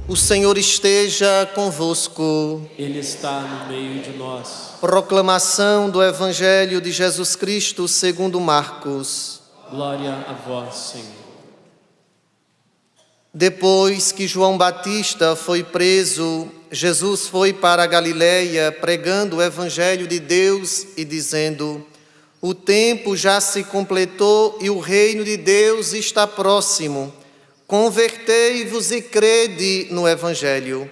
O Senhor esteja convosco. Ele está no meio de nós. Proclamação do Evangelho de Jesus Cristo segundo Marcos. Glória a vós, Senhor. Depois que João Batista foi preso, Jesus foi para a Galiléia pregando o Evangelho de Deus e dizendo: o tempo já se completou e o reino de Deus está próximo. Convertei-vos e crede no Evangelho.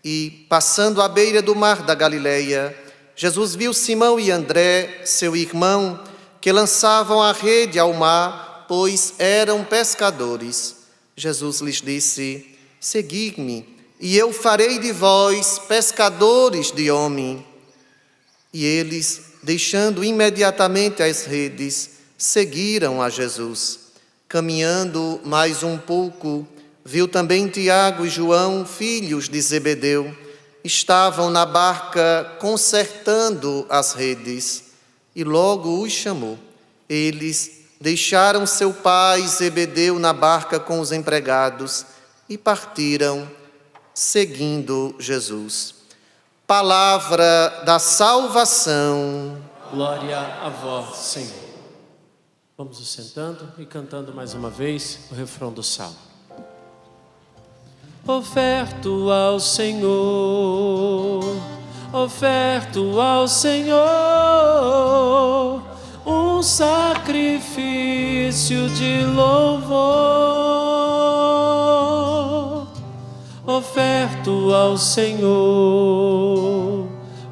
E, passando à beira do mar da Galiléia, Jesus viu Simão e André, seu irmão, que lançavam a rede ao mar, pois eram pescadores. Jesus lhes disse: segui-me, e eu farei de vós pescadores de homem. E eles, deixando imediatamente as redes, seguiram a Jesus. Caminhando mais um pouco, viu também Tiago e João, filhos de Zebedeu. Estavam na barca consertando as redes, e logo os chamou. Eles deixaram seu pai Zebedeu na barca com os empregados e partiram, seguindo Jesus. Palavra da salvação. Glória a vós, Senhor. Vamos nos sentando e cantando mais uma vez o refrão do salmo. Oferto ao Senhor, oferto ao Senhor, um sacrifício de louvor. Oferto ao Senhor,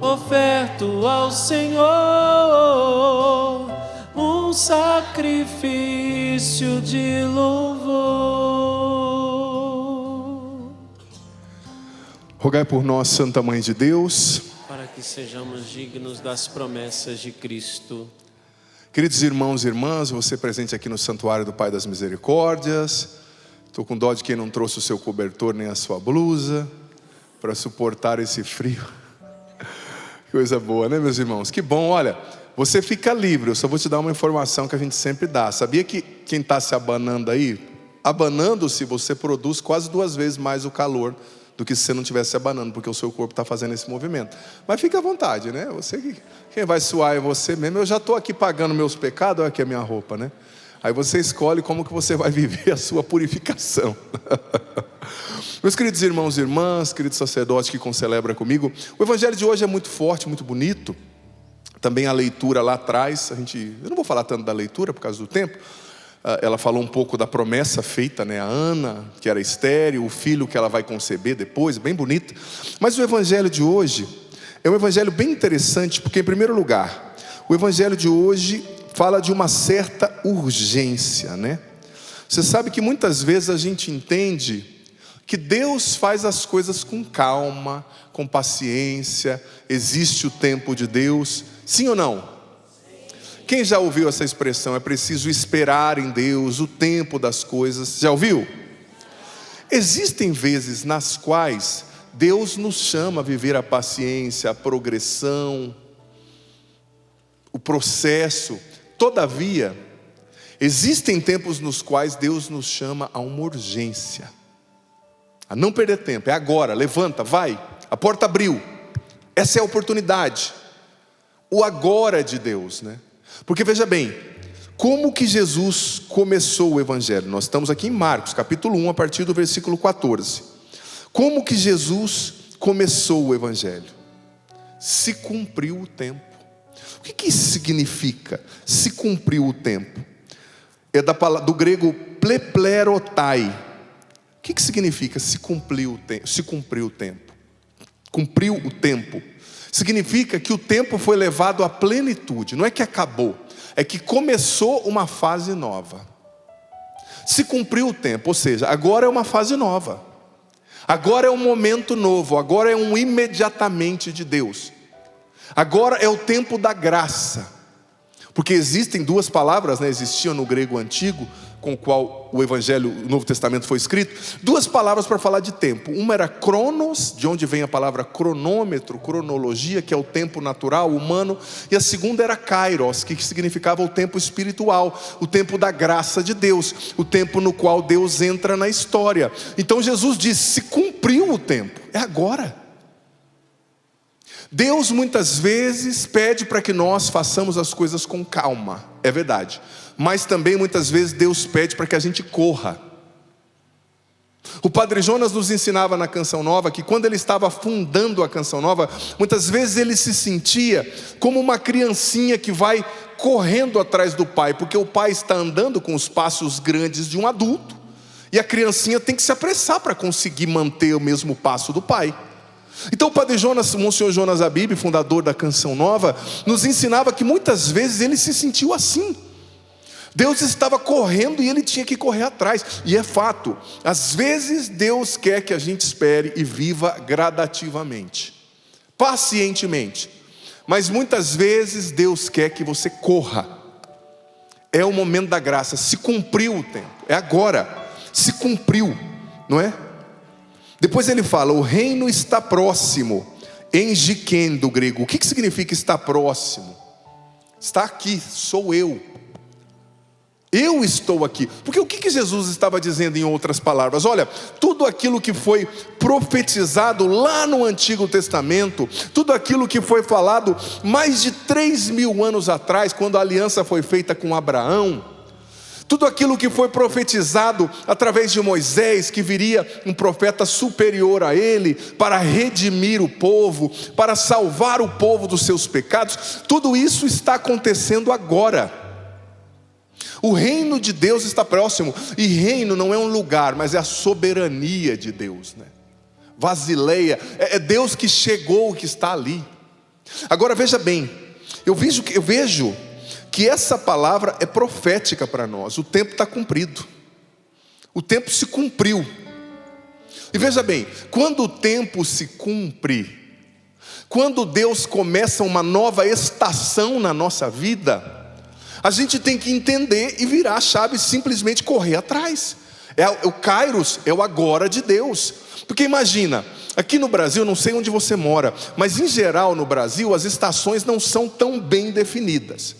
oferto ao Senhor, um sacrifício de louvor. Rogai por nós, Santa Mãe de Deus, para que sejamos dignos das promessas de Cristo. Queridos irmãos e irmãs, você presente aqui no Santuário do Pai das Misericórdias, estou com dó de quem não trouxe o seu cobertor nem a sua blusa, para suportar esse frio. Coisa boa, né, meus irmãos? Que bom, olha, você fica livre, eu só vou te dar uma informação que a gente sempre dá. Sabia que quem está se abanando aí, abanando-se, você produz quase 2 vezes mais o calor do que se você não estivesse se abanando, porque o seu corpo está fazendo esse movimento. Mas fica à vontade, né? Quem vai suar é você mesmo. Eu já estou aqui pagando meus pecados, olha aqui a minha roupa, né? Aí você escolhe como que você vai viver a sua purificação. Meus queridos irmãos e irmãs, queridos sacerdotes que concelebram comigo, o Evangelho de hoje é muito forte, muito bonito. Também a leitura lá atrás, eu não vou falar tanto da leitura por causa do tempo. Ela falou um pouco da promessa feita, né, a Ana, que era estéril, o filho que ela vai conceber depois, bem bonito. Mas o Evangelho de hoje é um Evangelho bem interessante, porque em primeiro lugar, o Evangelho de hoje fala de uma certa urgência, né? Você sabe que muitas vezes a gente entende que Deus faz as coisas com calma, com paciência, existe o tempo de Deus, sim ou não? Quem já ouviu essa expressão? É preciso esperar em Deus, o tempo das coisas. Já ouviu? Existem vezes nas quais Deus nos chama a viver a paciência, a progressão, o processo. Todavia, existem tempos nos quais Deus nos chama a uma urgência, a não perder tempo. É agora, levanta, vai, a porta abriu. Essa é a oportunidade. O agora de Deus, né? Porque veja bem, como que Jesus começou o Evangelho? Nós estamos aqui em Marcos, capítulo 1, a partir do versículo 14. Como que Jesus começou o Evangelho? Se cumpriu o tempo. O que isso significa? Se cumpriu o tempo. É do grego pleplerotai. O que significa se cumpriu o tempo? Se cumpriu o tempo. Cumpriu o tempo. Significa que o tempo foi levado à plenitude. Não é que acabou, é que começou uma fase nova. Se cumpriu o tempo, ou seja, agora é uma fase nova. Agora é um momento novo, agora é um imediatamente de Deus. Agora é o tempo da graça. Porque existem 2 palavras, né? Existiam no grego antigo, com o qual o Evangelho, o Novo Testamento foi escrito, 2 palavras para falar de tempo. Uma era cronos, de onde vem a palavra cronômetro, cronologia, que é o tempo natural, humano. E a segunda era kairos, que significava o tempo espiritual, o tempo da graça de Deus, o tempo no qual Deus entra na história. Então Jesus disse, se cumpriu cumpriu o tempo, é agora. Deus muitas vezes pede para que nós façamos as coisas com calma, é verdade. Mas também muitas vezes Deus pede para que a gente corra. O Padre Jonas nos ensinava na Canção Nova que quando ele estava fundando a Canção Nova, muitas vezes ele se sentia como uma criancinha que vai correndo atrás do pai, porque o pai está andando com os passos grandes de um adulto, e a criancinha tem que se apressar para conseguir manter o mesmo passo do pai. Então o Padre Jonas, Monsenhor Jonas Abib, fundador da Canção Nova, nos ensinava que muitas vezes ele se sentiu assim. Deus estava correndo e ele tinha que correr atrás. E é fato, às vezes Deus quer que a gente espere e viva gradativamente, pacientemente. Mas muitas vezes Deus quer que você corra. É o momento da graça, se cumpriu o tempo, é agora, se cumpriu, não é? Depois ele fala, o reino está próximo, engiken do grego. O que significa estar próximo? Está aqui, sou eu. Eu estou aqui. Porque o que Jesus estava dizendo em outras palavras? Olha, tudo aquilo que foi profetizado lá no Antigo Testamento, tudo aquilo que foi falado mais de 3.000 anos atrás, quando a aliança foi feita com Abraão, tudo aquilo que foi profetizado através de Moisés, que viria um profeta superior a ele, para redimir o povo, para salvar o povo dos seus pecados, tudo isso está acontecendo agora. O reino de Deus está próximo, e reino não é um lugar, mas é a soberania de Deus, né? Basileia, é Deus que chegou, que está ali. Agora veja bem, eu vejo que essa palavra é profética para nós. O tempo está cumprido, o tempo se cumpriu. E veja bem, quando o tempo se cumpre, quando Deus começa uma nova estação na nossa vida, a gente tem que entender e virar a chave, simplesmente correr atrás. O Kairos é o agora de Deus. Porque imagina, aqui no Brasil, não sei onde você mora, mas em geral no Brasil as estações não são tão bem definidas.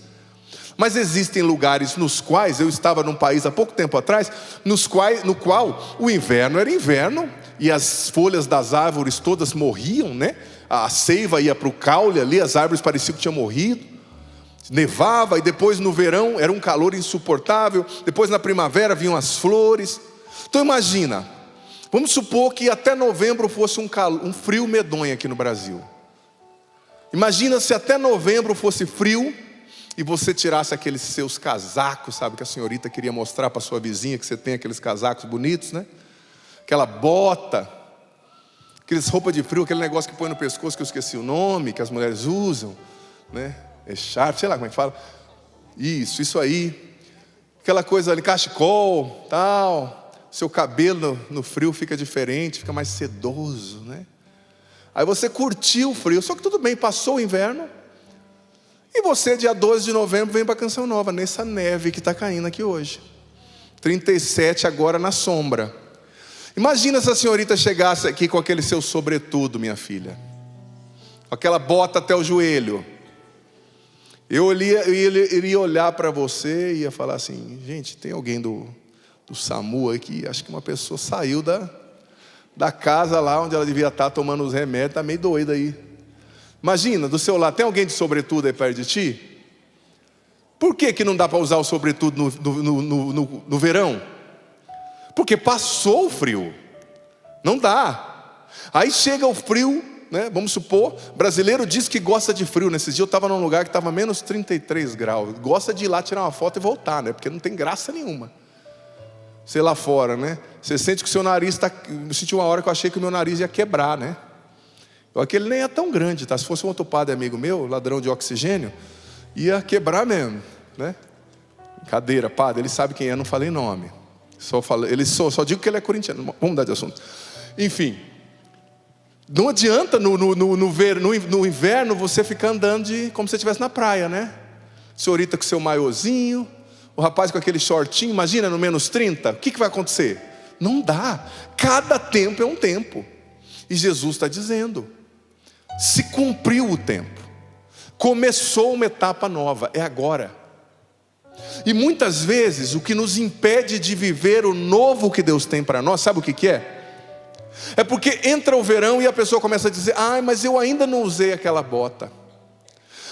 Mas existem lugares nos quais, eu estava num país há pouco tempo atrás, no qual o inverno era inverno, e as folhas das árvores todas morriam, né? A seiva ia para o caule ali, as árvores pareciam que tinham morrido. Nevava, e depois no verão era um calor insuportável, depois na primavera vinham as flores. Então imagina, vamos supor que até novembro fosse um frio medonho aqui no Brasil. Imagina se até novembro fosse frio e você tirasse aqueles seus casacos, sabe, que a senhorita queria mostrar para sua vizinha, que você tem aqueles casacos bonitos, né? Aquela bota, aqueles roupas de frio, aquele negócio que põe no pescoço, que eu esqueci o nome, que as mulheres usam, né? Echarpe, sei lá como é que fala. Isso aí. Aquela coisa ali, cachecol, tal. Seu cabelo no frio fica diferente, fica mais sedoso, né? Aí você curtiu o frio, só que tudo bem, passou o inverno, e você dia 12 de novembro vem para a Canção Nova, nessa neve que está caindo aqui hoje. 37 agora na sombra. Imagina se a senhorita chegasse aqui com aquele seu sobretudo, minha filha, com aquela bota até o joelho. Eu iria olhar para você e ia falar assim, gente, tem alguém do SAMU aqui? Acho que uma pessoa saiu da casa lá onde ela devia estar tomando os remédios, está meio doida aí. Imagina, do seu lado, tem alguém de sobretudo aí perto de ti? Por que não dá para usar o sobretudo no verão? Porque passou o frio, não dá. Aí chega o frio, né? Vamos supor, brasileiro diz que gosta de frio. Nesses dias eu estava num lugar que estava menos 33 graus. Gosta de ir lá tirar uma foto e voltar, né? Porque não tem graça nenhuma. Sei lá fora, né? Você sente que o seu nariz está... Eu senti uma hora que eu achei que o meu nariz ia quebrar, né? Aquele nem é tão grande, tá? Se fosse um outro padre amigo meu, ladrão de oxigênio, ia quebrar mesmo, né? Brincadeira, padre, ele sabe quem é, não falei nome. Só digo que ele é corintiano. Vamos mudar de assunto. Enfim, não adianta no inverno você ficar andando como se você estivesse na praia, né? Senhorita com seu maiozinho, o rapaz com aquele shortinho, imagina no menos 30, o que vai acontecer? Não dá, cada tempo é um tempo. E Jesus está dizendo, se cumpriu o tempo, começou uma etapa nova, é agora. E muitas vezes o que nos impede de viver o novo que Deus tem para nós, sabe o que é? É porque entra o verão e a pessoa começa a dizer: ai, mas eu ainda não usei aquela bota,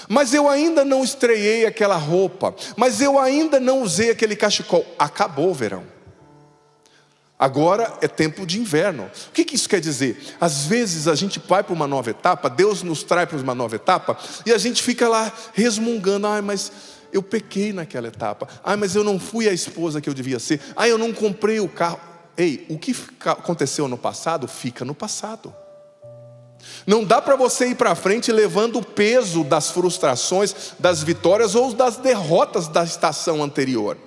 mas eu ainda não estreiei aquela roupa, mas eu ainda não usei aquele cachecol. Acabou o verão, agora é tempo de inverno. O que isso quer dizer? Às vezes a gente vai para uma nova etapa, Deus nos traz para uma nova etapa, e a gente fica lá resmungando: ai, mas eu pequei naquela etapa, ai, mas eu não fui a esposa que eu devia ser, ai, eu não comprei o carro. Ei, o que aconteceu no passado, fica no passado. Não dá para você ir para frente levando o peso das frustrações, das vitórias ou das derrotas da estação anterior.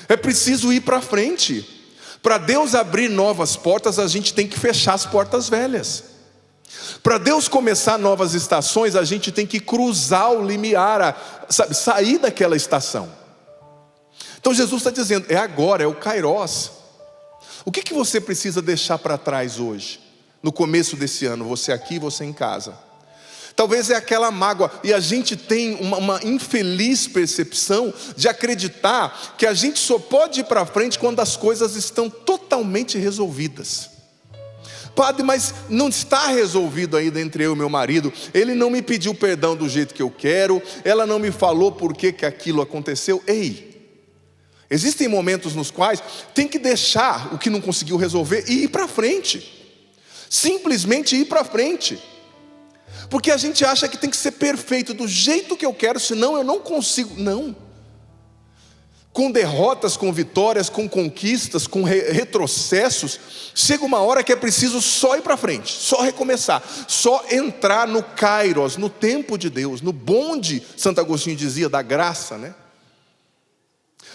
É preciso ir para frente. Para Deus abrir novas portas, a gente tem que fechar as portas velhas. Para Deus começar novas estações, a gente tem que cruzar o limiar, sair daquela estação. Então Jesus está dizendo: é agora, é o Kairos. O que você precisa deixar para trás hoje? No começo desse ano, você aqui, você em casa. Talvez é aquela mágoa, e a gente tem uma infeliz percepção de acreditar que a gente só pode ir para frente quando as coisas estão totalmente resolvidas. Padre, mas não está resolvido ainda entre eu e meu marido, ele não me pediu perdão do jeito que eu quero, ela não me falou por que aquilo aconteceu. Ei, existem momentos nos quais tem que deixar o que não conseguiu resolver e ir para frente. Simplesmente ir para frente. Porque a gente acha que tem que ser perfeito do jeito que eu quero, senão eu não consigo. Não. Com derrotas, com vitórias, com conquistas, com retrocessos, chega uma hora que é preciso só ir para frente, só recomeçar, só entrar no Kairos, no tempo de Deus, no bonde, Santo Agostinho dizia, da graça, né?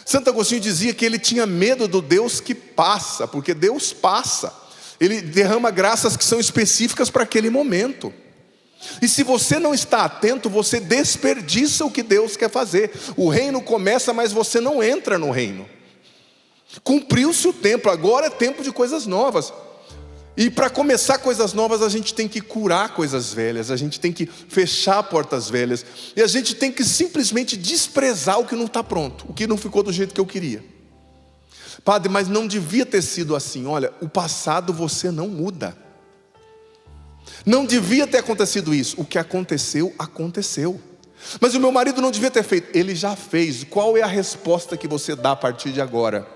Santo Agostinho dizia que ele tinha medo do Deus que passa, porque Deus passa, ele derrama graças que são específicas para aquele momento. E se você não está atento, você desperdiça o que Deus quer fazer. O reino começa, mas você não entra no reino. Cumpriu-se o tempo, agora é tempo de coisas novas. E para começar coisas novas, a gente tem que curar coisas velhas, a gente tem que fechar portas velhas, e a gente tem que simplesmente desprezar o que não está pronto, o que não ficou do jeito que eu queria. Padre, mas não devia ter sido assim. Olha, o passado você não muda. Não devia ter acontecido isso. O que aconteceu, aconteceu. Mas o meu marido não devia ter feito. Ele já fez. Qual é a resposta que você dá a partir de agora?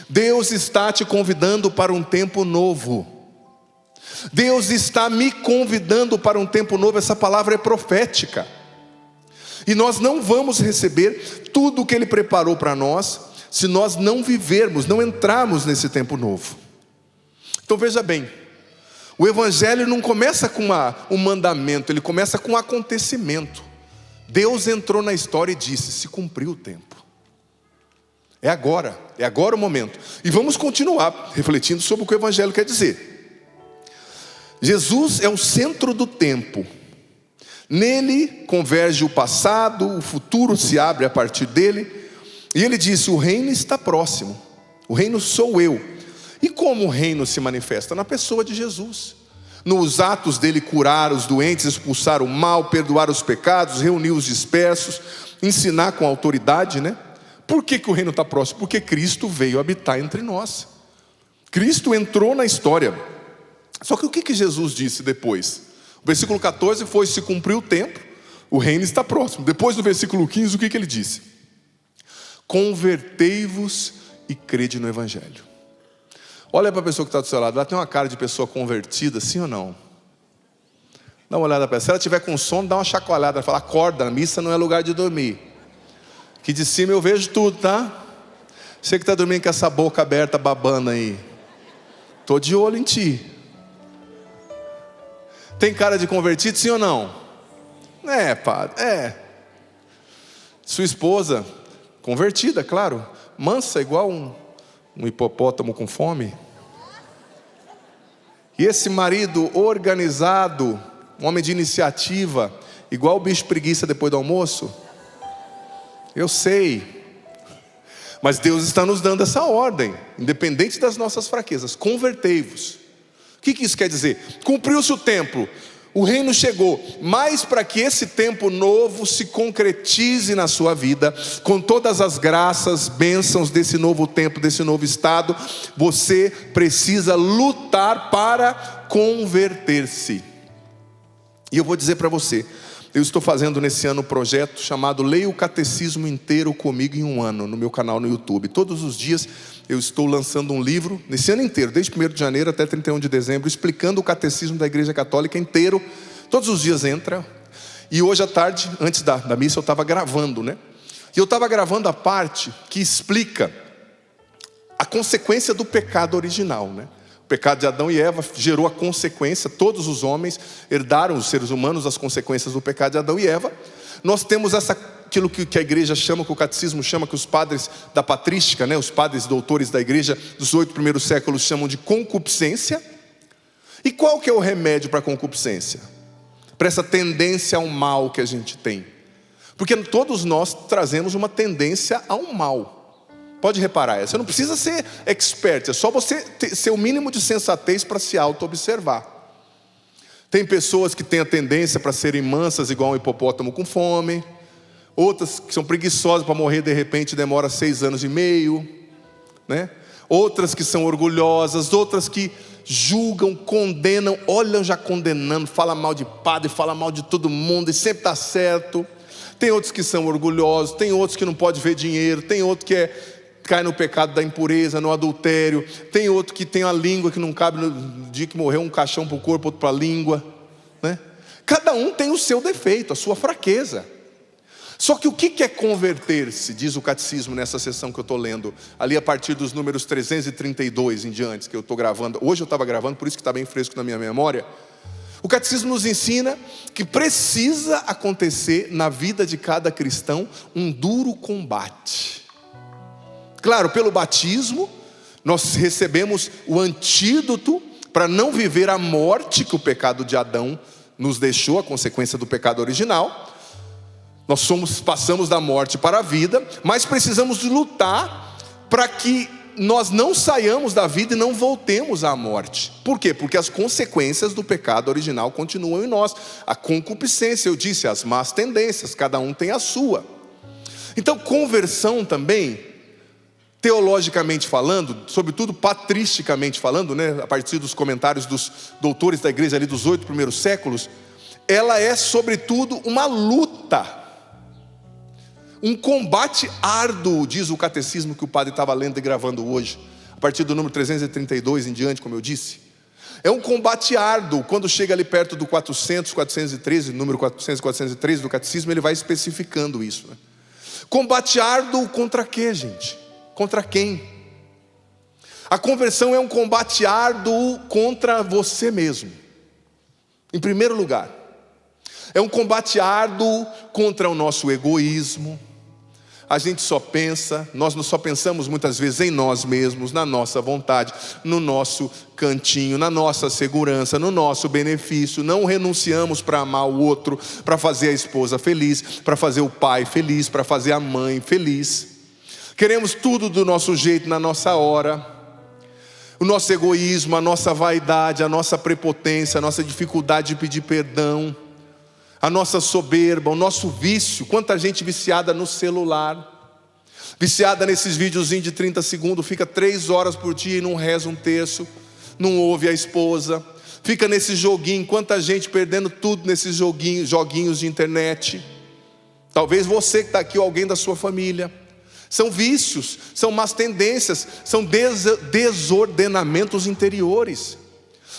Deus está te convidando para um tempo novo. Deus está me convidando para um tempo novo. Essa palavra é profética. E nós não vamos receber tudo o que Ele preparou para nós se nós não vivermos, não entrarmos nesse tempo novo. Então veja bem, o Evangelho não começa com um mandamento, ele começa com um acontecimento. Deus entrou na história e disse: se cumpriu o tempo. É agora o momento. E vamos continuar refletindo sobre o que o Evangelho quer dizer. Jesus é o centro do tempo. Nele converge o passado, o futuro se abre a partir dele. E ele disse: o reino está próximo, o reino sou eu. E como o reino se manifesta? Na pessoa de Jesus. Nos atos dele curar os doentes, expulsar o mal, perdoar os pecados, reunir os dispersos, ensinar com autoridade, né? Por que o reino está próximo? Porque Cristo veio habitar entre nós. Cristo entrou na história. Só que o que Jesus disse depois? O versículo 14 foi: se cumpriu o tempo, o reino está próximo. Depois do versículo 15, o que ele disse? Convertei-vos e crede no Evangelho. Olha para a pessoa que está do seu lado. Ela tem uma cara de pessoa convertida, sim ou não? Dá uma olhada para ela. Se ela tiver com sono, dá uma chacoalhada. Fala: acorda, a missa não é lugar de dormir. Que de cima eu vejo tudo, tá? Você que está dormindo com essa boca aberta, babando aí, estou de olho em ti. Tem cara de convertido, sim ou não? É, padre, é. Sua esposa, convertida, claro, mansa, igual um hipopótamo com fome. E esse marido organizado, um homem de iniciativa, igual o bicho preguiça depois do almoço. Eu sei, mas Deus está nos dando essa ordem, independente das nossas fraquezas. Convertei-vos. O que isso quer dizer? Cumpriu-se o tempo, O reino chegou, mas para que esse tempo novo se concretize na sua vida, com todas as graças, bênçãos desse novo tempo, desse novo estado, você precisa lutar para converter-se. E eu vou dizer para você, eu estou fazendo nesse ano um projeto chamado Leia o Catecismo Inteiro Comigo em um Ano, no meu canal no YouTube. Todos os dias eu estou lançando um livro, nesse ano inteiro, desde 1º de janeiro até 31 de dezembro, explicando o Catecismo da Igreja Católica inteiro. Todos os dias entra. E hoje à tarde, antes da missa, eu estava gravando, né? E eu estava gravando a parte que explica a consequência do pecado original, né? O pecado de Adão e Eva gerou a consequência, todos os homens herdaram, os seres humanos, as consequências do pecado de Adão e Eva. Nós temos aquilo que a igreja chama, que o catecismo chama, que os padres da patrística, né, os padres doutores da igreja dos 8 primeiros séculos chamam de concupiscência. E qual que é o remédio para a concupiscência? Para essa tendência ao mal que a gente tem. Porque todos nós trazemos uma tendência ao mal. Pode reparar, você não precisa ser expert, é só você ter o mínimo de sensatez para se auto-observar. Tem pessoas que têm a tendência para serem mansas, igual um hipopótamo com fome. Outras que são preguiçosas, para morrer de repente demora 6 anos e meio, né? Outras que são orgulhosas, outras que julgam, condenam, olham já condenando, fala mal de padre, fala mal de todo mundo e sempre está certo. Tem outros que são orgulhosos, tem outros que não pode ver dinheiro, tem outro que cai no pecado da impureza, no adultério. Tem outro que tem a língua que não cabe no dia que morreu, um caixão para o corpo, outro para a língua, né? Cada um tem o seu defeito, a sua fraqueza. Só que o que é converter-se, diz o catecismo nessa sessão que eu estou lendo, ali a partir dos números 332 em diante, que eu estou gravando. Hoje eu estava gravando, por isso que está bem fresco na minha memória. O catecismo nos ensina que precisa acontecer na vida de cada cristão um duro combate. Claro, pelo batismo, nós recebemos o antídoto para não viver a morte que o pecado de Adão nos deixou, a consequência do pecado original. Nós passamos da morte para a vida, mas precisamos lutar para que nós não saiamos da vida e não voltemos à morte. Por quê? Porque as consequências do pecado original continuam em nós. A concupiscência, eu disse, as más tendências, cada um tem a sua. Então, conversão também, teologicamente falando, sobretudo patristicamente falando, né, a partir dos comentários dos doutores da igreja ali dos 8 primeiros séculos, ela é sobretudo uma luta. Um combate árduo, diz o catecismo que o padre estava lendo e gravando hoje, a partir do número 332 em diante, como eu disse. É um combate árduo. Quando chega ali perto do 413, número 400, 413 do catecismo, ele vai especificando isso, né? Combate árduo contra quê, gente? Contra quem? A conversão é um combate árduo contra você mesmo. Em primeiro lugar, é um combate árduo contra o nosso egoísmo. A gente só pensa, nós só pensamos muitas vezes em nós mesmos, na nossa vontade, no nosso cantinho, na nossa segurança, no nosso benefício. Não renunciamos para amar o outro, para fazer a esposa feliz, para fazer o pai feliz, para fazer a mãe feliz. Queremos tudo do nosso jeito, na nossa hora. O nosso egoísmo, a nossa vaidade, a nossa prepotência, a nossa dificuldade de pedir perdão, a nossa soberba, o nosso vício. Quanta gente viciada no celular, viciada nesses videozinhos de 30 segundos, fica 3 horas por dia e não reza um terço, não ouve a esposa, fica nesse joguinho. Quanta gente perdendo tudo nesses joguinhos de internet. Talvez você que está aqui ou alguém da sua família. São vícios, são más tendências, são desordenamentos interiores.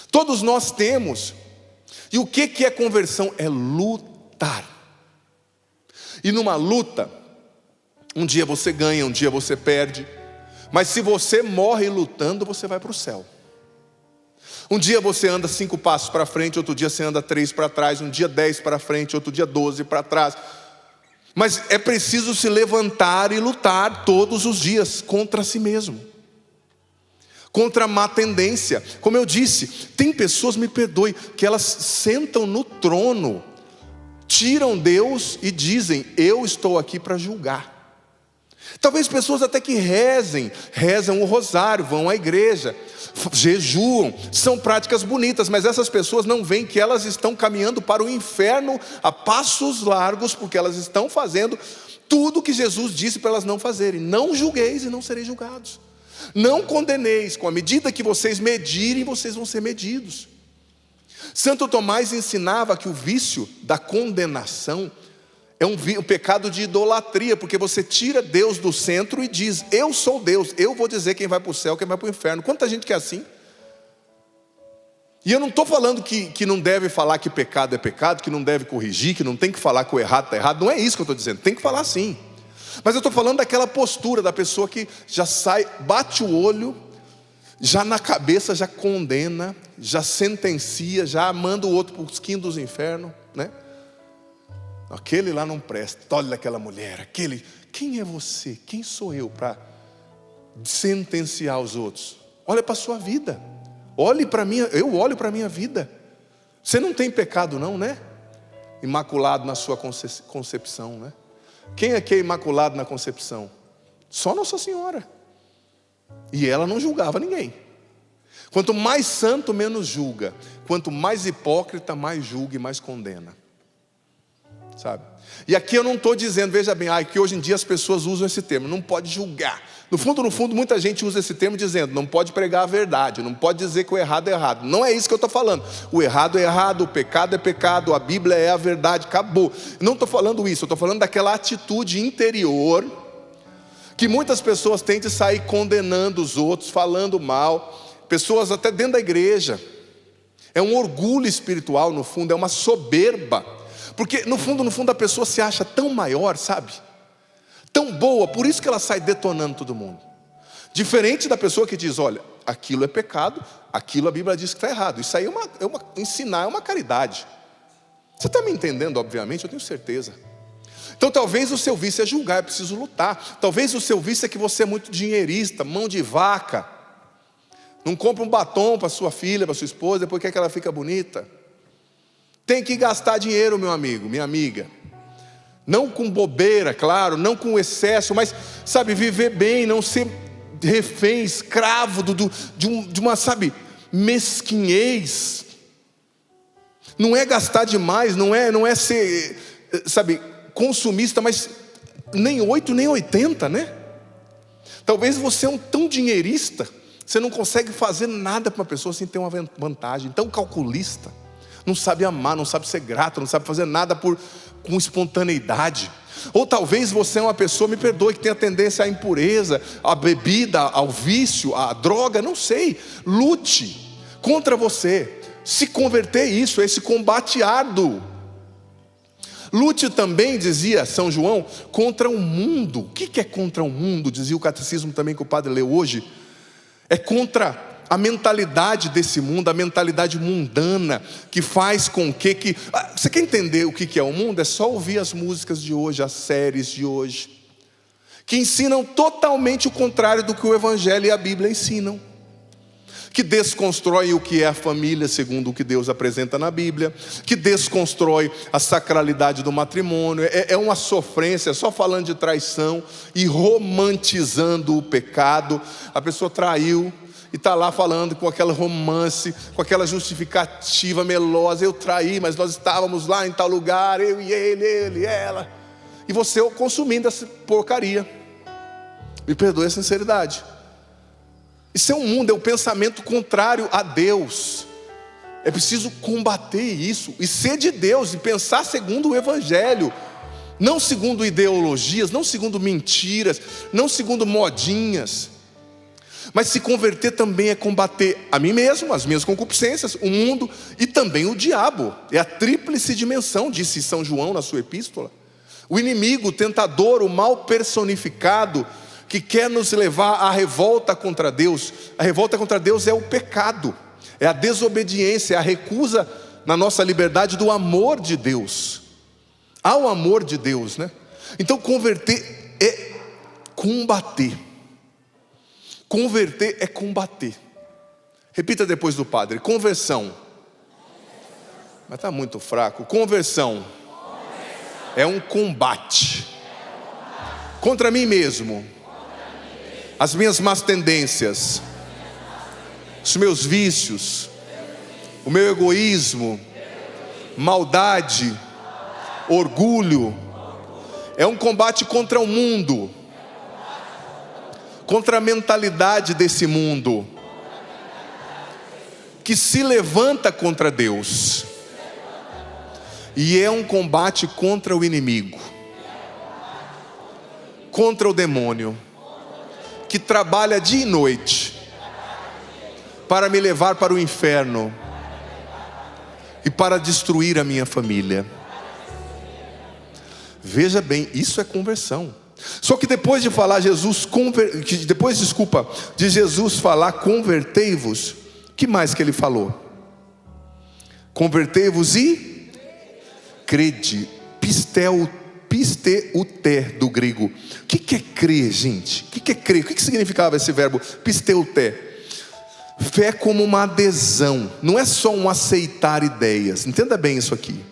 Todos nós temos. E o que é conversão? É lutar. E numa luta, um dia você ganha, um dia você perde. Mas se você morre lutando, você vai para o céu. Um dia você anda 5 passos para frente, outro dia você anda 3 para trás, um dia 10 para frente, outro dia 12 para trás. Mas é preciso se levantar e lutar todos os dias contra si mesmo, contra a má tendência. Como eu disse, tem pessoas, me perdoe, que elas sentam no trono, tiram Deus e dizem: eu estou aqui para julgar. Talvez pessoas até que rezam o rosário, vão à igreja, jejuam, são práticas bonitas, mas essas pessoas não veem que elas estão caminhando para o inferno a passos largos, porque elas estão fazendo tudo que Jesus disse para elas não fazerem. Não julgueis e não sereis julgados. Não condeneis, com a medida que vocês medirem, vocês vão ser medidos. Santo Tomás ensinava que o vício da condenação é um pecado de idolatria, porque você tira Deus do centro e diz: eu sou Deus, eu vou dizer quem vai para o céu, quem vai para o inferno. Quanta gente que é assim? E eu não estou falando que não deve falar que pecado é pecado, que não deve corrigir, que não tem que falar que o errado está errado. Não é isso que eu estou dizendo, tem que falar sim. Mas eu estou falando daquela postura da pessoa que já sai, bate o olho, já na cabeça já condena, já sentencia, já manda o outro para os quintos dos infernos, né? Aquele lá não presta, olha aquela mulher, aquele. Quem é você? Quem sou eu para sentenciar os outros? Olha para a sua vida. Olhe para mim, eu olho para a minha vida. Você não tem pecado não, né? Imaculado na sua concepção, né? Quem é que é imaculado na concepção? Só Nossa Senhora. E ela não julgava ninguém. Quanto mais santo, menos julga. Quanto mais hipócrita, mais julga e mais condena. Sabe? E aqui eu não estou dizendo, veja bem, que hoje em dia as pessoas usam esse termo, não pode julgar. No fundo, muita gente usa esse termo dizendo, não pode pregar a verdade, não pode dizer que o errado é errado. Não é isso que eu estou falando. O errado é errado, o pecado é pecado, a Bíblia é a verdade, acabou. Não estou falando isso, eu estou falando daquela atitude interior que muitas pessoas têm de sair condenando os outros, falando mal. Pessoas até dentro da igreja. É um orgulho espiritual no fundo, é uma soberba. Porque no fundo a pessoa se acha tão maior, sabe? Tão boa, por isso que ela sai detonando todo mundo. Diferente da pessoa que diz, olha, aquilo é pecado, aquilo a Bíblia diz que está errado. Isso aí ensinar é uma caridade. Você está me entendendo, obviamente, eu tenho certeza. Então talvez o seu vício é julgar, é preciso lutar. Talvez o seu vício é que você é muito dinheirista, mão de vaca. Não compra um batom para sua filha, para sua esposa, depois quer que ela fica bonita. Tem que gastar dinheiro, meu amigo, minha amiga. Não com bobeira, claro, não com excesso, mas, sabe, viver bem, não ser refém, escravo de uma, sabe, mesquinhez. Não é gastar demais, não é ser, sabe, consumista, mas nem 8, nem 80, né? Talvez você é um tão dinheirista, você não consegue fazer nada para uma pessoa sem ter uma vantagem, tão calculista. Não sabe amar, não sabe ser grato, não sabe fazer nada com espontaneidade. Ou talvez você é uma pessoa, me perdoe, que tem a tendência à impureza, à bebida, ao vício, à droga, não sei. Lute contra você. Se converter isso, esse combate árduo. Lute também, dizia São João, contra o mundo. O que é contra o mundo? Dizia o catecismo também que o padre leu hoje. É contra a mentalidade desse mundo, a mentalidade mundana, que faz com que... Você quer entender o que é o mundo? É só ouvir as músicas de hoje, as séries de hoje, que ensinam totalmente o contrário do que o Evangelho e a Bíblia ensinam. Que desconstrói o que é a família segundo o que Deus apresenta na Bíblia, que desconstrói a sacralidade do matrimônio, é uma sofrência, só falando de traição e romantizando o pecado. A pessoa traiu e está lá falando com aquele romance, com aquela justificativa melosa, eu traí, mas nós estávamos lá em tal lugar, eu e ele e ela, e você consumindo essa porcaria. Me perdoe a sinceridade. Isso é um mundo, é um pensamento contrário a Deus. É preciso combater isso e ser de Deus e pensar segundo o Evangelho, não segundo ideologias, não segundo mentiras, não segundo modinhas. Mas se converter também é combater a mim mesmo, as minhas concupiscências, o mundo e também o diabo. É a tríplice dimensão, disse São João na sua epístola. O inimigo, o tentador, o mal personificado, que quer nos levar à revolta contra Deus. A revolta contra Deus é o pecado, é a desobediência, é a recusa na nossa liberdade do amor de Deus. Há o amor de Deus, né? Então converter é combater. Converter é combater. Repita depois do padre: conversão. Mas está muito fraco. Conversão é um combate. contra mim mesmo, as minhas más tendências, os meus vícios, o meu egoísmo, maldade, orgulho. É um combate contra o mundo, contra a mentalidade desse mundo que se levanta contra Deus. E é um combate contra o inimigo, contra o demônio, que trabalha dia e noite para me levar para o inferno e para destruir a minha família. Veja bem, isso é conversão. Só que depois de falar de Jesus falar convertei-vos, que mais que ele falou? Convertei-vos e crede. Pisteuté do grego. O que é crer, gente? O que é crer? O que significava esse verbo pisteuté? Fé como uma adesão. Não é só um aceitar ideias. Entenda bem isso aqui.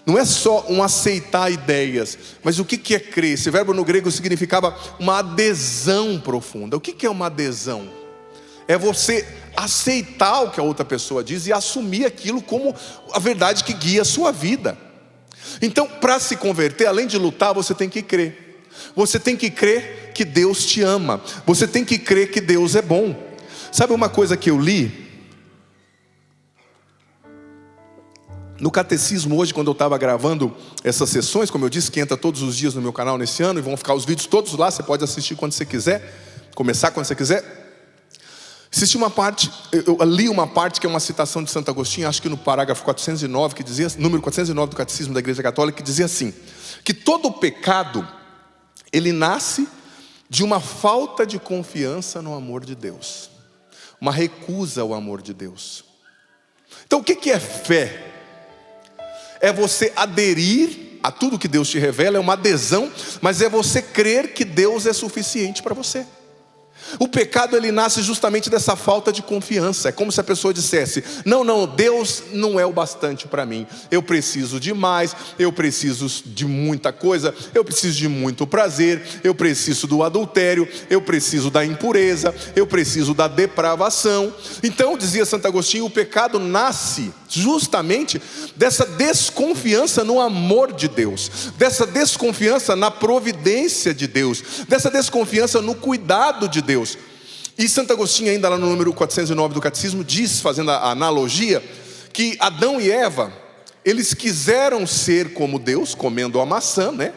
Não é só um aceitar ideias, mas o que é crer? Esse verbo no grego significava uma adesão profunda. O que é uma adesão? É você aceitar o que a outra pessoa diz e assumir aquilo como a verdade que guia a sua vida. Então, para se converter, além de lutar, você tem que crer. Você tem que crer que Deus te ama. Você tem que crer que Deus é bom. Sabe uma coisa que eu li? No catecismo hoje, quando eu estava gravando essas sessões, como eu disse, que entra todos os dias no meu canal nesse ano, e vão ficar os vídeos todos lá, você pode assistir quando você quiser, começar quando você quiser. Existe uma parte, eu li uma parte que é uma citação de Santo Agostinho, acho que no parágrafo 409, que dizia, número 409 do Catecismo da Igreja Católica, que dizia assim, que todo pecado, ele nasce de uma falta de confiança no amor de Deus, uma recusa ao amor de Deus. Então o que é fé? É você aderir a tudo que Deus te revela, é uma adesão, mas é você crer que Deus é suficiente para você. O pecado, ele nasce justamente dessa falta de confiança. É como se a pessoa dissesse, não, Deus não é o bastante para mim. Eu preciso de mais, eu preciso de muita coisa, eu preciso de muito prazer, eu preciso do adultério, eu preciso da impureza, eu preciso da depravação. Então, dizia Santo Agostinho, o pecado nasce justamente dessa desconfiança no amor de Deus, dessa desconfiança na providência de Deus, dessa desconfiança no cuidado de Deus. E Santo Agostinho, ainda lá no número 409 do Catecismo, diz, fazendo a analogia, que Adão e Eva, eles quiseram ser como Deus, comendo a maçã, né?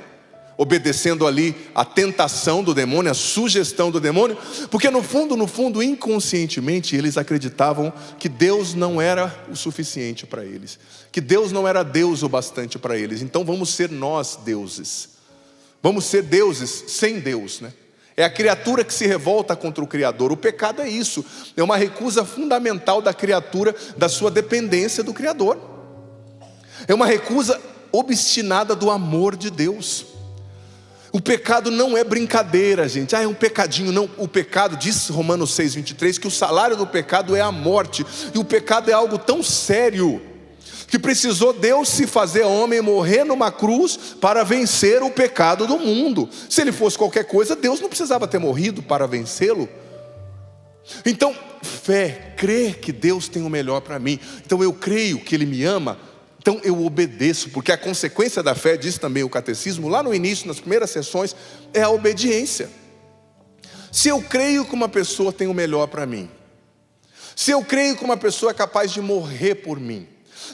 Obedecendo ali a tentação do demônio, a sugestão do demônio, porque no fundo, inconscientemente, eles acreditavam que Deus não era o suficiente para eles, que Deus não era Deus o bastante para eles. Então vamos ser nós deuses, vamos ser deuses sem Deus, né? É a criatura que se revolta contra o Criador. O pecado é isso, é uma recusa fundamental da criatura, da sua dependência do Criador. É uma recusa obstinada do amor de Deus. O pecado não é brincadeira, gente. É um pecadinho. Não, o pecado, diz Romanos 6:23, que o salário do pecado é a morte. E o pecado é algo tão sério que precisou Deus se fazer homem, morrer numa cruz para vencer o pecado do mundo. Se ele fosse qualquer coisa, Deus não precisava ter morrido para vencê-lo. Então, fé, crer que Deus tem o melhor para mim. Então eu creio que Ele me ama, então eu obedeço, porque a consequência da fé, diz também o catecismo, lá no início, nas primeiras sessões, é a obediência. Se eu creio que uma pessoa tem o melhor para mim, se eu creio que uma pessoa é capaz de morrer por mim,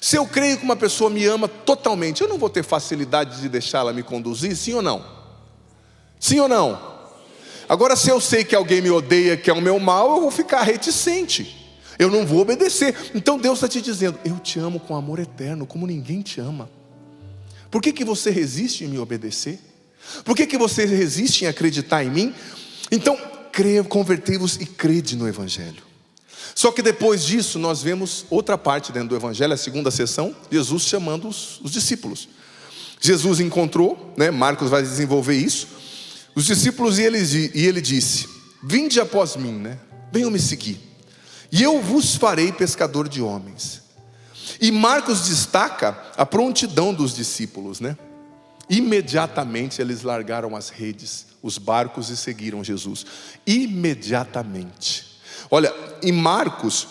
se eu creio que uma pessoa me ama totalmente, eu não vou ter facilidade de deixá-la me conduzir, sim ou não? Sim ou não? Agora, se eu sei que alguém me odeia, que é o meu mal, eu vou ficar reticente, eu não vou obedecer. Então Deus está te dizendo, eu te amo com amor eterno, como ninguém te ama. Por que você resiste em me obedecer? Por que você resiste em acreditar em mim? Então, convertei-vos e crede no Evangelho. Só que depois disso nós vemos outra parte dentro do Evangelho, a segunda sessão, Jesus chamando os discípulos. Jesus encontrou, né, Marcos vai desenvolver isso, os discípulos, e ele disse, vinde após mim, né, venham me seguir, e eu vos farei pescador de homens. E Marcos destaca a prontidão dos discípulos, né? Imediatamente eles largaram as redes, os barcos, e seguiram Jesus. Imediatamente. Olha, em Marcos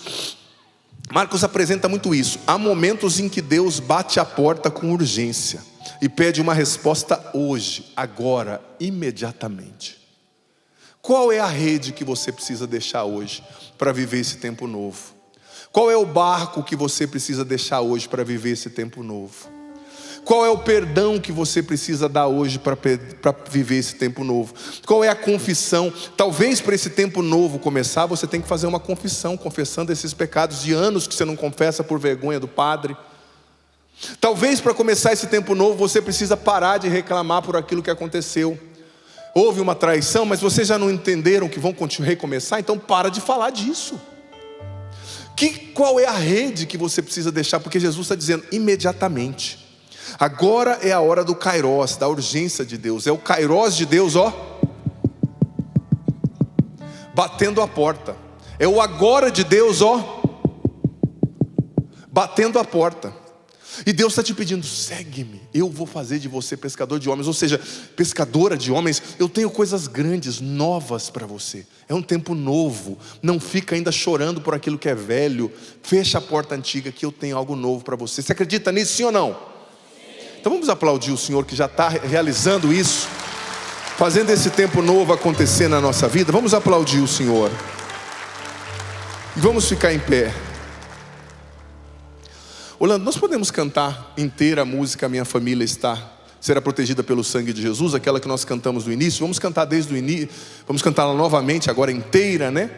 apresenta muito isso. Há momentos em que Deus bate a porta com urgência e pede uma resposta hoje, agora, imediatamente. Qual é a rede que você precisa deixar hoje para viver esse tempo novo? Qual é o barco que você precisa deixar hoje para viver esse tempo novo? Qual é o perdão que você precisa dar hoje para viver esse tempo novo? Qual é a confissão? Talvez para esse tempo novo começar, você tem que fazer uma confissão, confessando esses pecados de anos que você não confessa por vergonha do padre. Talvez para começar esse tempo novo, você precisa parar de reclamar por aquilo que aconteceu. Houve uma traição, mas vocês já não entenderam que vão recomeçar? Então para de falar disso. Qual é a rede que você precisa deixar? Porque Jesus está dizendo imediatamente. Agora é a hora do Kairos, da urgência de Deus. É o Kairos de Deus, batendo a porta. É o agora de Deus, batendo a porta. E Deus está te pedindo, segue-me, eu vou fazer de você pescador de homens. Ou seja, pescadora de homens. Eu tenho coisas grandes, novas para você. É um tempo novo. Não fica ainda chorando por aquilo que é velho. Fecha a porta antiga, que eu tenho algo novo para você. Você acredita nisso, sim ou não? Então vamos aplaudir o Senhor que já está realizando isso, fazendo esse tempo novo acontecer na nossa vida. Vamos aplaudir o Senhor. E vamos ficar em pé. Orlando, nós podemos cantar inteira a música Minha Família será protegida pelo sangue de Jesus, aquela que nós cantamos no início. Vamos cantar desde o início, vamos cantá-la novamente agora inteira, né?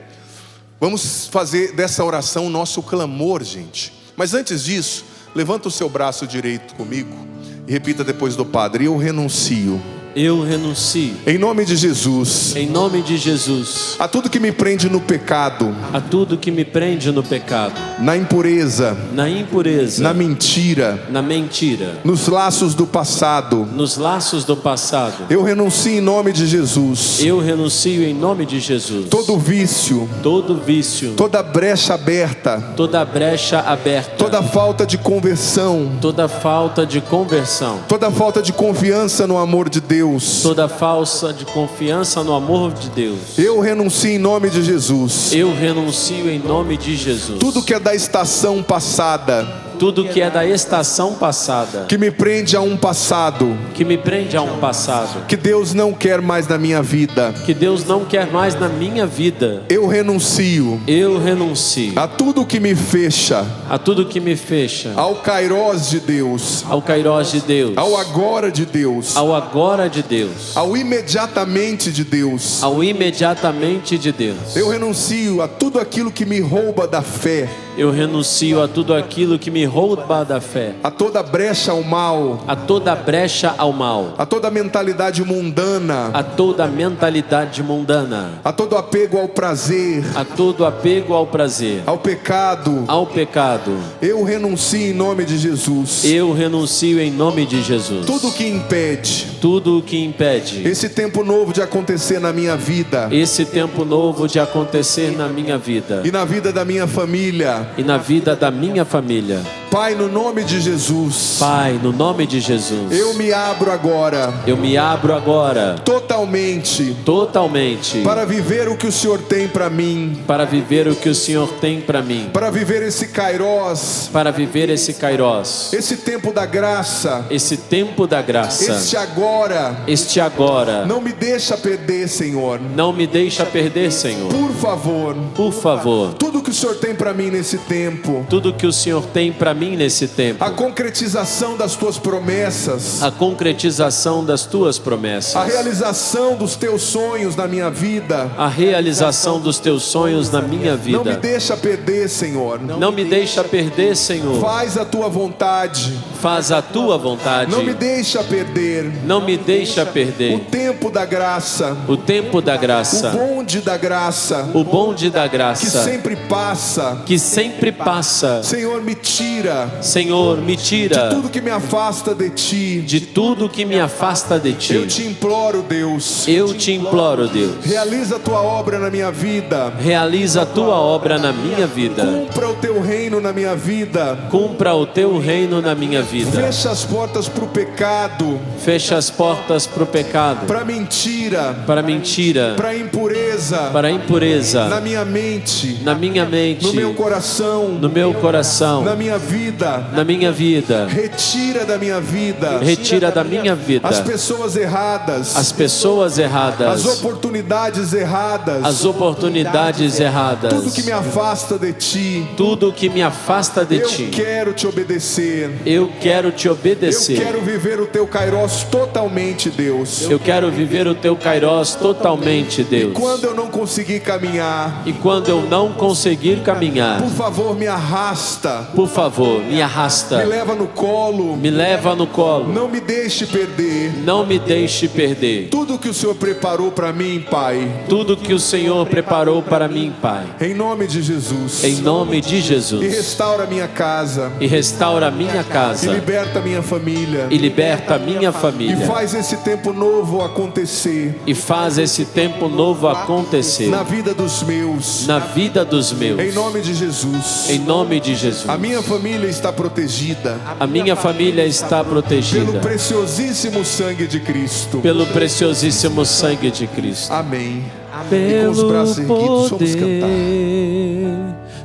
Vamos fazer dessa oração o nosso clamor, gente. Mas antes disso, levanta o seu braço direito comigo e repita depois do Padre: eu renuncio. Eu renuncio. Em nome de Jesus. Em nome de Jesus. A tudo que me prende no pecado. A tudo que me prende no pecado. Na impureza. Na impureza. Na mentira. Na mentira. Nos laços do passado. Nos laços do passado. Eu renuncio em nome de Jesus. Eu renuncio em nome de Jesus. Todo vício. Todo vício. Toda brecha aberta. Toda brecha aberta. Toda falta de conversão. Toda falta de conversão. Toda falta de confiança no amor de Deus. Toda falsa de confiança no amor de Deus. Eu renuncio em nome de Jesus. Eu renuncio em nome de Jesus. Tudo que é da estação passada. Tudo que é da estação passada. Que me prende a um passado. Que me prende a um passado. Que Deus não quer mais na minha vida. Que Deus não quer mais na minha vida. Eu renuncio. Eu renuncio. A tudo que me fecha. A tudo que me fecha. Ao Kairos de Deus. Ao Kairos de Deus. Ao agora de Deus. Ao agora de Deus. Ao imediatamente de Deus. Ao imediatamente de Deus. Eu renuncio a tudo aquilo que me rouba da fé. Eu renuncio a tudo aquilo que me rouba da fé. A toda brecha ao mal. A toda brecha ao mal. A toda mentalidade mundana. A toda mentalidade mundana. A todo apego ao prazer. A todo apego ao prazer. Ao pecado. Ao pecado. Eu renuncio em nome de Jesus. Eu renuncio em nome de Jesus. Tudo que impede. Tudo o que impede. Esse tempo novo de acontecer na minha vida. Esse tempo novo de acontecer na minha vida. E na vida da minha família. E na vida da minha família. Pai, no nome de Jesus. Pai, no nome de Jesus. Eu me abro agora. Eu me abro agora. Totalmente. Totalmente. Para viver o que o Senhor tem para mim. Para viver o que o Senhor tem para mim. Para viver esse Kairos. Para viver esse Kairos. Esse tempo da graça. Esse tempo da graça. Este agora. Este agora. Não me deixa perder, Senhor. Não me deixa perder, Senhor. Por favor. Por favor. Tudo que o Senhor tem para mim nesse tempo. Tudo que o Senhor tem para mim nesse tempo. A concretização das tuas promessas. A concretização das tuas promessas. A realização dos teus sonhos na minha vida. A realização dos teus sonhos na minha vida. Não me deixa perder, Senhor. Não me deixa perder, Senhor. Faz a tua vontade. Faz a tua vontade. Não me deixa perder. Não me deixa O perder. tempo da graça. O tempo da graça. O bonde da graça. O bonde da Que graça. sempre passa. Que sempre passa. Senhor, me tira tira Senhor, me de tira tudo que me afasta de ti. de tudo que me afasta de ti. Eu te imploro, Deus, Eu te imploro, Deus, realiza a tua obra na minha vida. realiza a tua obra na minha vida. Cumpra o teu reino na minha vida. Cumpra o teu reino na minha vida. Fecha as portas para o pecado, Fecha as portas para o pecado, para mentira, para a mentira, para impureza, para a impureza, na minha mente, na minha mente, no meu coração, no meu coração, na minha vida. na minha vida. Retira da minha vida Retira da minha vida as pessoas erradas, as pessoas as erradas, oportunidades erradas, as oportunidades erradas, tudo que me afasta de ti. tudo que me afasta de Eu ti. quero te obedecer. Eu quero te Eu obedecer. quero viver o teu Kairos totalmente, Deus. Eu quero viver o teu Kairos totalmente, Deus. Quando eu não conseguir caminhar, E quando eu não conseguir caminhar, por favor, me arrasta, por favor, me me arrasta, leva no colo, me leva no colo. não me deixe perder Não me deixe perder tudo que o Senhor preparou para mim, Pai. tudo que o Senhor preparou para mim, Pai. Em nome de Jesus. Em nome de E Jesus. restaura a minha casa, E restaura a minha e casa. liberta a minha família, E liberta a minha e família. faz esse tempo novo acontecer E faz esse tempo novo acontecer na vida dos meus. na vida dos meus. Em nome de Jesus. Em nome de Jesus. A minha família está protegida A minha família está pelo protegida preciosíssimo sangue de Cristo. pelo preciosíssimo sangue de Cristo. Amém. E com os Pelo braços erguidos, vamos cantar. poder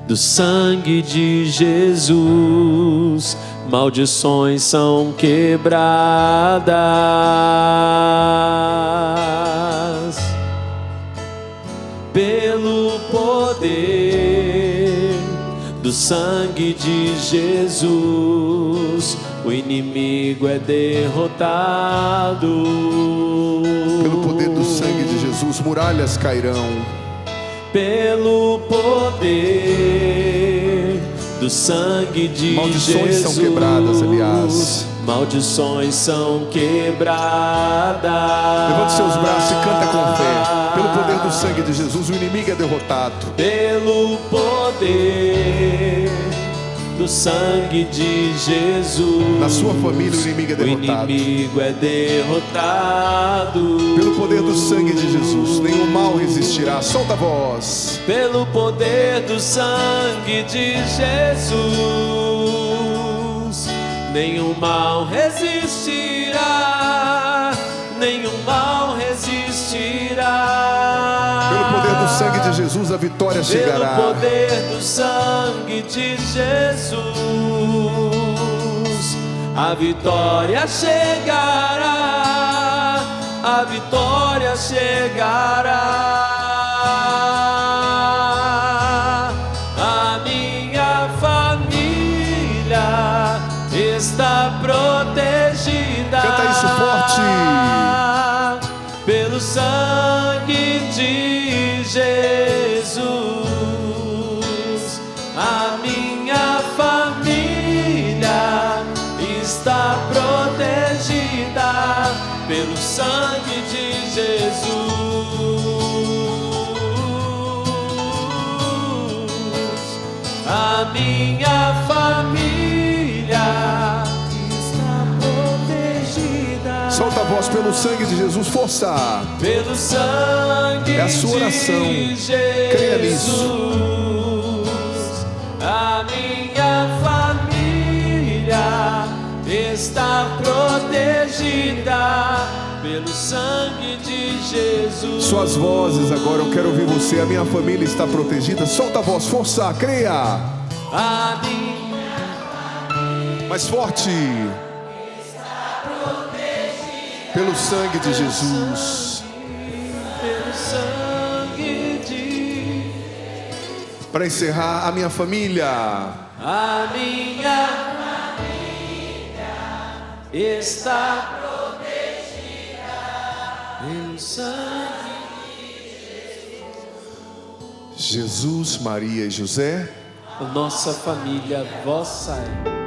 do sangue de Jesus, maldições são quebradas. Pelo poder do sangue de Jesus, o inimigo é derrotado. Pelo poder do sangue de Jesus, muralhas cairão. Pelo poder do sangue de Maldições Jesus, são quebradas, aliás. Maldições são quebradas. Levante seus braços e canta com fé. Pelo poder do sangue de Jesus, o inimigo é derrotado. Pelo poder do sangue de Jesus, Na sua família, o inimigo é o derrotado. inimigo é derrotado. Pelo poder do sangue de Jesus, nenhum mal resistirá. Solta a voz. Pelo poder do sangue de Jesus, nenhum mal resistirá, nenhum mal resistirá. Pelo poder do sangue de Jesus, a vitória chegará. Pelo poder do sangue de Jesus, a vitória chegará, a vitória chegará. A minha família está protegida. Canta isso forte. Pelo sangue de Jesus, a minha família está protegida pelo sangue de Jesus. A minha família está protegida. Solta a voz. Pelo sangue de Jesus, força. Pelo sangue É a sua oração. de Jesus, Creia nisso. a minha família está protegida pelo sangue de Jesus. Suas vozes agora, eu quero ouvir você. A minha família está protegida. Solta a voz, força, creia. A minha Mais forte. Pelo sangue de Jesus. pelo sangue de Para encerrar, a minha família. a minha família está protegida pelo sangue. Jesus, Maria e José. A nossa família, vossa é.